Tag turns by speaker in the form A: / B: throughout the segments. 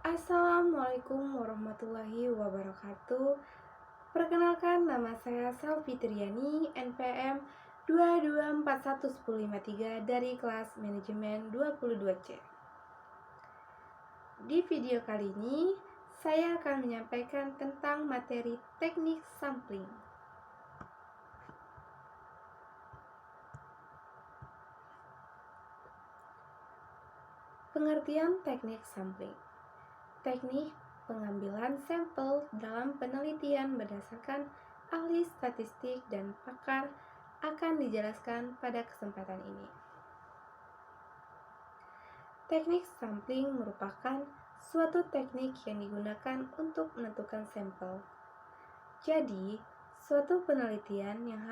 A: Assalamualaikum warahmatullahi wabarakatuh. Perkenalkan, nama saya Selvi Triani, NPM 2241153 dari kelas manajemen 22C. Di video kali ini, saya akan menyampaikan tentang materi teknik sampling. Pengertian teknik sampling. Teknik pengambilan sampel dalam penelitian berdasarkan ahli statistik dan pakar akan dijelaskan pada kesempatan ini. Teknik sampling merupakan suatu teknik yang digunakan untuk menentukan sampel. Jadi, suatu penelitian yang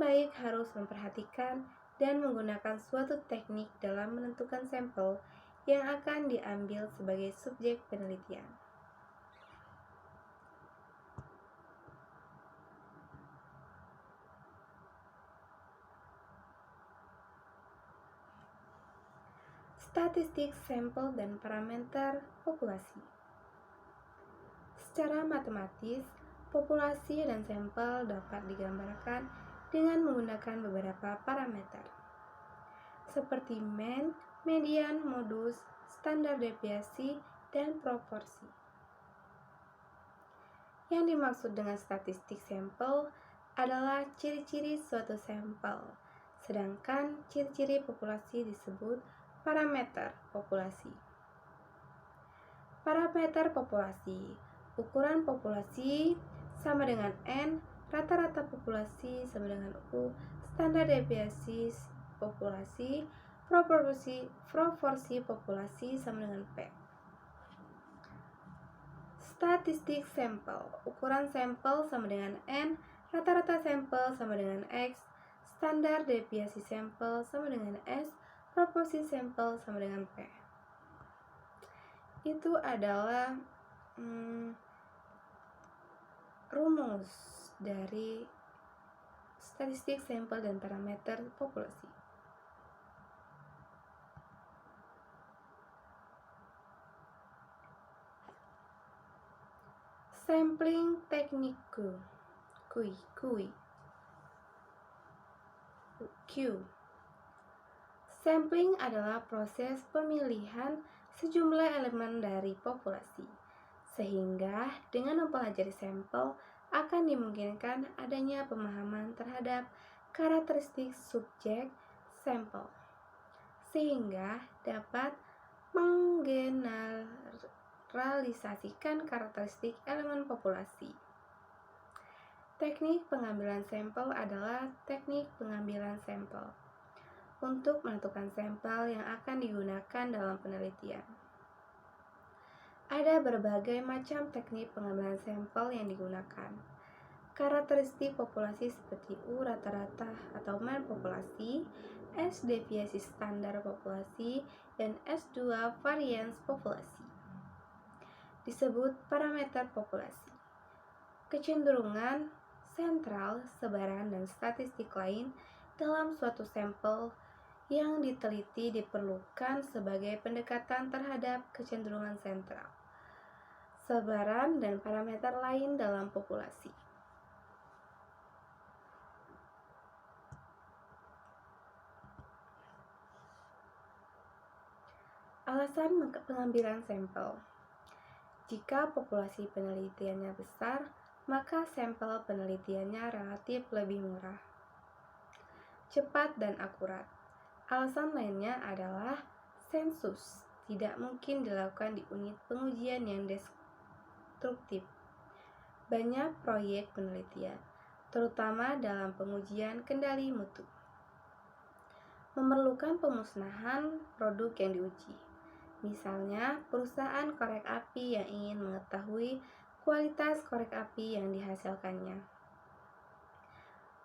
A: baik harus memperhatikan dan menggunakan suatu teknik dalam menentukan sampel yang akan diambil sebagai subjek penelitian. Statistik sampel dan parameter populasi. Secara matematis, populasi dan sampel dapat digambarkan dengan menggunakan beberapa parameter, seperti mean, median, modus, standar deviasi, dan proporsi. Yang dimaksud dengan statistik sampel adalah ciri-ciri suatu sampel, sedangkan ciri-ciri populasi disebut parameter populasi. Parameter populasi, ukuran populasi sama dengan N, rata-rata populasi sama dengan U, standar deviasi populasi, proporsi populasi sama dengan P. Statistik sampel, ukuran sampel sama dengan N, rata-rata sampel sama dengan X, standar deviasi sampel sama dengan S, proporsi sampel sama dengan P. Itu adalah rumus dari statistik sampel dan parameter populasi. Sampling teknik Q. Sampling adalah proses pemilihan sejumlah elemen dari populasi, sehingga dengan mempelajari sampel akan dimungkinkan adanya pemahaman terhadap karakteristik subjek sampel, sehingga dapat menggeneralisasikan karakteristik elemen populasi. Teknik pengambilan sampel adalah teknik pengambilan sampel untuk menentukan sampel yang akan digunakan dalam penelitian. Ada berbagai macam teknik pengambilan sampel yang digunakan. Karakteristik populasi seperti U rata-rata atau mean populasi, S deviasi standar populasi, dan S2 variance populasi disebut parameter populasi. Kecenderungan, sentral, sebaran, dan statistik lain dalam suatu sampel yang diteliti diperlukan sebagai pendekatan terhadap kecenderungan sentral, sebaran, dan parameter lain dalam populasi. Alasan pengambilan sampel. Jika populasi penelitiannya besar, maka sampel penelitiannya relatif lebih murah, cepat, dan akurat. Alasan lainnya adalah sensus tidak mungkin dilakukan di unit pengujian yang destruktif. Banyak proyek penelitian, terutama dalam pengujian kendali mutu, memerlukan pemusnahan produk yang diuji. Misalnya, perusahaan korek api yang ingin mengetahui kualitas korek api yang dihasilkannya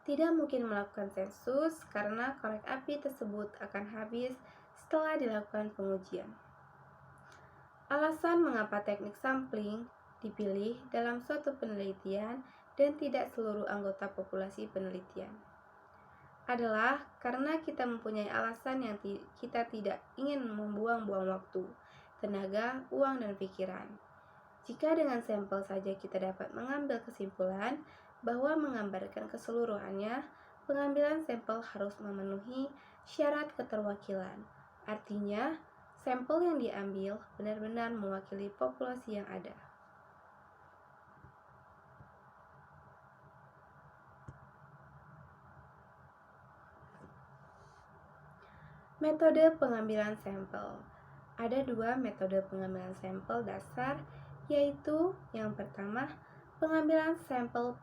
A: tidak mungkin melakukan sensus karena korek api tersebut akan habis setelah dilakukan pengujian. Alasan mengapa teknik sampling dipilih dalam suatu penelitian dan tidak seluruh anggota populasi penelitian adalah karena kita mempunyai alasan yang kita tidak ingin membuang-buang waktu tenaga, uang, dan pikiran. Jika dengan sampel saja kita dapat mengambil kesimpulan bahwa menggambarkan keseluruhannya, pengambilan sampel harus memenuhi syarat keterwakilan. Artinya, sampel yang diambil benar-benar mewakili populasi yang ada. Metode pengambilan sampel. Ada dua metode pengambilan sampel dasar, yaitu yang pertama, pengambilan sampel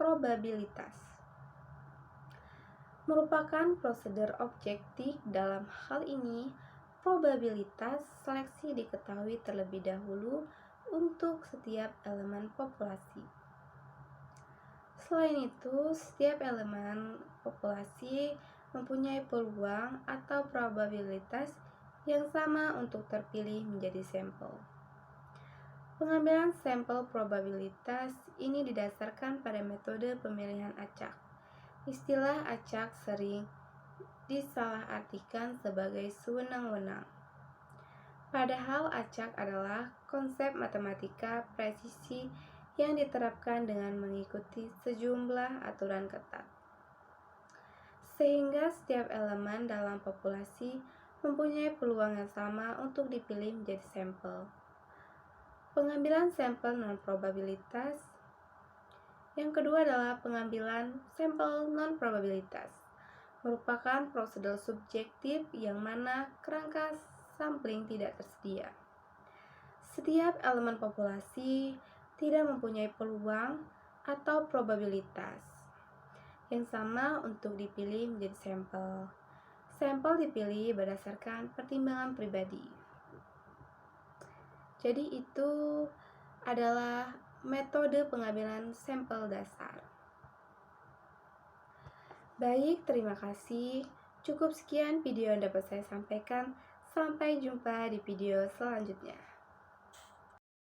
A: probabilitas. Merupakan prosedur objektif. Dalam hal ini, probabilitas seleksi diketahui terlebih dahulu untuk setiap elemen populasi. Selain itu, setiap elemen populasi mempunyai peluang atau probabilitas yang sama untuk terpilih menjadi sampel. Pengambilan sampel probabilitas ini didasarkan pada metode pemilihan acak. Istilah acak sering disalahartikan sebagai sewenang-wenang. Padahal acak adalah konsep matematika presisi yang diterapkan dengan mengikuti sejumlah aturan ketat, sehingga setiap elemen dalam populasi mempunyai peluang yang sama untuk dipilih menjadi sampel. Pengambilan sampel non-probabilitas. Yang kedua adalah pengambilan sampel non-probabilitas. Merupakan prosedur subjektif yang mana kerangka sampling tidak tersedia. Setiap elemen populasi tidak mempunyai peluang atau probabilitas yang sama untuk dipilih menjadi sampel. Sampel dipilih berdasarkan pertimbangan pribadi. Jadi itu adalah metode pengambilan sampel dasar. Baik, terima kasih. Cukup sekian video yang dapat saya sampaikan. Sampai jumpa di video selanjutnya.